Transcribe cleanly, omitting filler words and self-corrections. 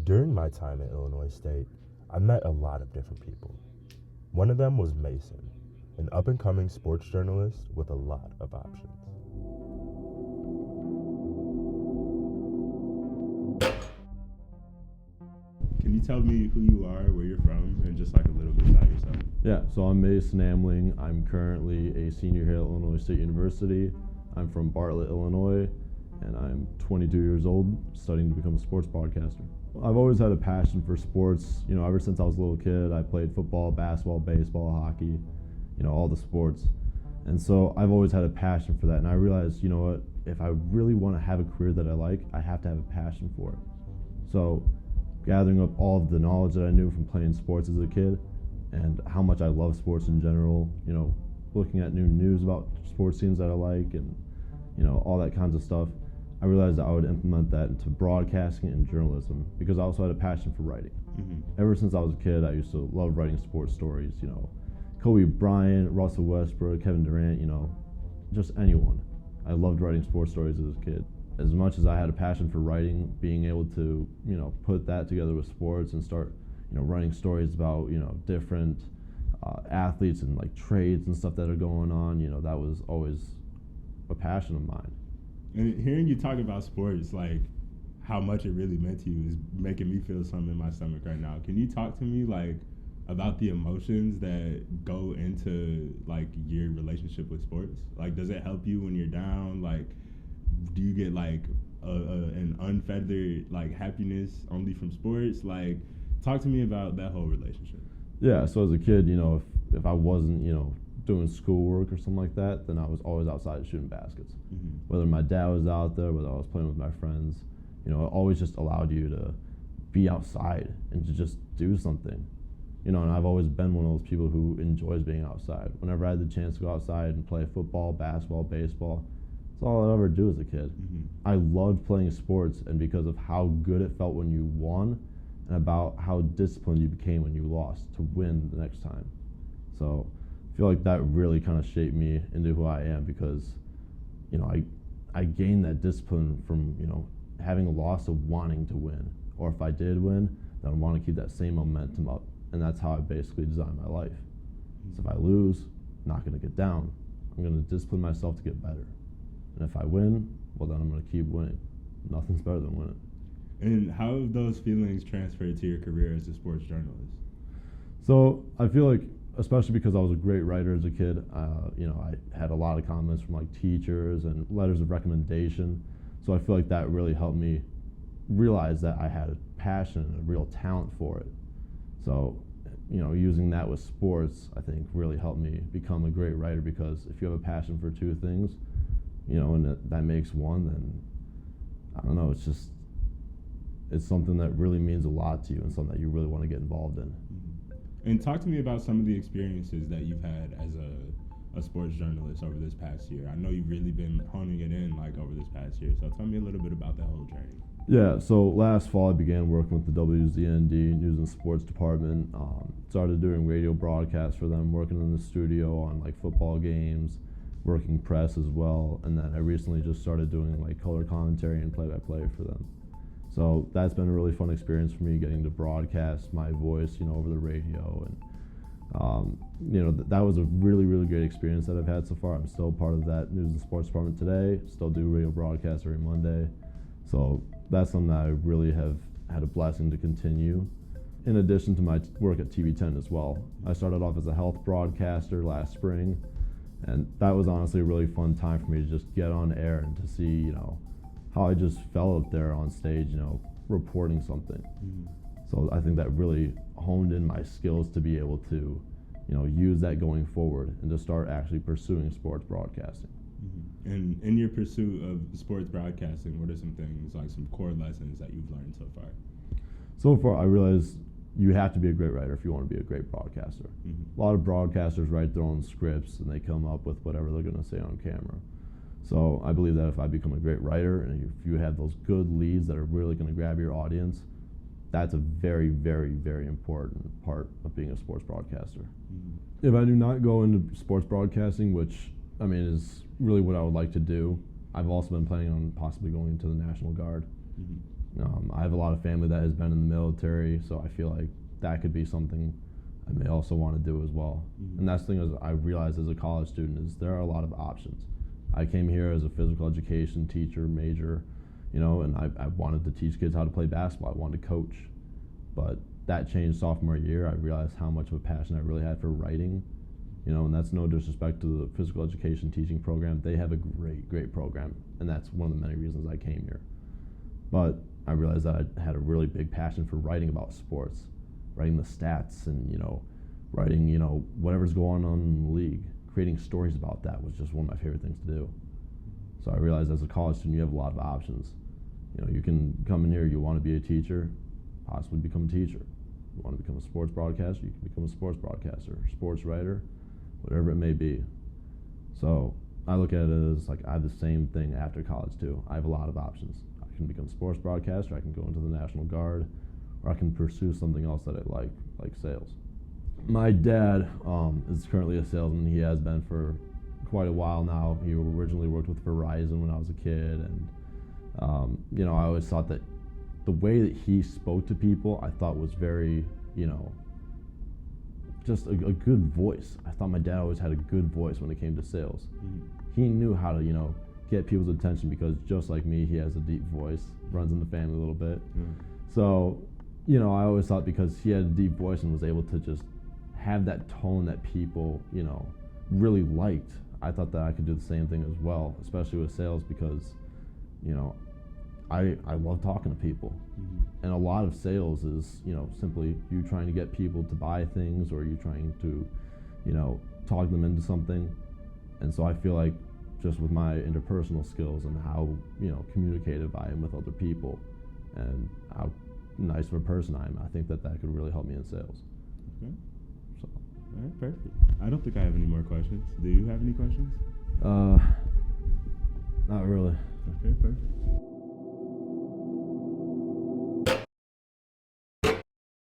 During my time at Illinois State, I met a lot of different people. One of them was Mason, an up-and-coming sports journalist with a lot of options. Can you tell me who you are, where you're from, and just like a little bit about yourself? Yeah, so I'm Mason Amling. I'm currently a senior here at Illinois State University. I'm from Bartlett, Illinois, and I'm 22 years old, studying to become a sports broadcaster. I've always had a passion for sports. Ever since I was a little kid, I played football, basketball, baseball, hockey, all the sports. And so I've always had a passion for that. And I realized, if I really want to have a career that I like, I have to have a passion for it. So gathering up all of the knowledge that I knew from playing sports as a kid and how much I love sports in general, looking at new news about sports teams that I like and, all that kinds of stuff, I realized that I would implement that into broadcasting and journalism because I also had a passion for writing. Mm-hmm. Ever since I was a kid, I used to love writing sports stories, Kobe Bryant, Russell Westbrook, Kevin Durant, just anyone. I loved writing sports stories as a kid. As much as I had a passion for writing, being able to, put that together with sports and start, writing stories about, different athletes and like trades and stuff that are going on, that was always a passion of mine. And hearing you talk about sports, like how much it really meant to you, is making me feel something in my stomach right now. Can you talk to me like about the emotions that go into like your relationship with sports? Like, does it help you when you're down? Like, do you get like an unfeathered like happiness only from sports? Like, talk to me about that whole relationship. Yeah, so as a kid, if I wasn't, doing schoolwork or something like that, then I was always outside shooting baskets. Mm-hmm. Whether my dad was out there, whether I was playing with my friends, it always just allowed you to be outside and to just do something. And I've always been one of those people who enjoys being outside. Whenever I had the chance to go outside and play football, basketball, baseball, that's all I'd ever do as a kid. Mm-hmm. I loved playing sports, and because of how good it felt when you won and about how disciplined you became when you lost to win the next time. So I feel like that really kind of shaped me into who I am because, I gained that discipline from, having a loss of wanting to win. Or if I did win, then I want to keep that same momentum up. And that's how I basically designed my life. So if I lose, I'm not going to get down. I'm going to discipline myself to get better. And if I win, well, then I'm going to keep winning. Nothing's better than winning. And how have those feelings transferred to your career as a sports journalist? So I feel like, especially because I was a great writer as a kid, I had a lot of comments from like teachers and letters of recommendation. So I feel like that really helped me realize that I had a passion and a real talent for it. So, using that with sports, I think really helped me become a great writer because if you have a passion for two things, and that makes one, then I don't know, it's something that really means a lot to you and something that you really want to get involved in. And talk to me about some of the experiences that you've had as a sports journalist over this past year. I know you've really been honing it in like over this past year, so tell me a little bit about that whole journey. Yeah, so last fall I began working with the WZND News and Sports Department. Started doing radio broadcasts for them, working in the studio on like football games, working press as well, and then I recently just started doing like color commentary and play-by-play for them. So that's been a really fun experience for me, getting to broadcast my voice, over the radio, and that was a really, really great experience that I've had so far. I'm still part of that News and Sports Department today. Still do radio broadcasts every Monday. So that's something that I really have had a blessing to continue. In addition to my work at TV10 as well. I started off as a health broadcaster last spring, and that was honestly a really fun time for me to just get on air and to see, how I just felt up there on stage, reporting something. Mm-hmm. So I think that really honed in my skills to be able to, use that going forward and to start actually pursuing sports broadcasting. Mm-hmm. And in your pursuit of sports broadcasting, what are some things, like some core lessons that you've learned so far? So far, I realized you have to be a great writer if you want to be a great broadcaster. Mm-hmm. A lot of broadcasters write their own scripts and they come up with whatever they're going to say on camera. So I believe that if I become a great writer and if you have those good leads that are really going to grab your audience, that's a very, very, very important part of being a sports broadcaster. Mm-hmm. If I do not go into sports broadcasting, which is really what I would like to do, I've also been planning on possibly going into the National Guard. Mm-hmm. I have a lot of family that has been in the military, so I feel like that could be something I may also want to do as well. Mm-hmm. And that's the thing is I realized as a college student is there are a lot of options. I came here as a physical education teacher major, and I wanted to teach kids how to play basketball. I wanted to coach. But that changed sophomore year. I realized how much of a passion I really had for writing, and that's no disrespect to the physical education teaching program. They have a great program, and that's one of the many reasons I came here. But I realized that I had a really big passion for writing about sports, writing the stats and, writing, whatever's going on in the league. Creating stories about that was just one of my favorite things to do. So I realized as a college student, you have a lot of options. You can come in here, you want to be a teacher, possibly become a teacher. You want to become a sports broadcaster, you can become a sports broadcaster, sports writer, whatever it may be. So I look at it as like I have the same thing after college too. I have a lot of options. I can become a sports broadcaster, I can go into the National Guard, or I can pursue something else that I like sales. My dad is currently a salesman. He has been for quite a while now. He originally worked with Verizon when I was a kid, and I always thought that the way that he spoke to people, I thought was very, just a good voice. I thought my dad always had a good voice when it came to sales. Mm-hmm. He knew how to, get people's attention because just like me, he has a deep voice, runs in the family a little bit. Mm-hmm. So, I always thought because he had a deep voice and was able to just have that tone that people, really liked, I thought that I could do the same thing as well, especially with sales because, I love talking to people. Mm-hmm. And a lot of sales is, simply you trying to get people to buy things or you trying to, talk them into something. And so I feel like just with my interpersonal skills and how, communicative I am with other people and how nice of a person I am, I think that could really help me in sales. Okay. So. All right, perfect. I don't think I have any more questions. Do you have any questions? Not really. Okay, perfect.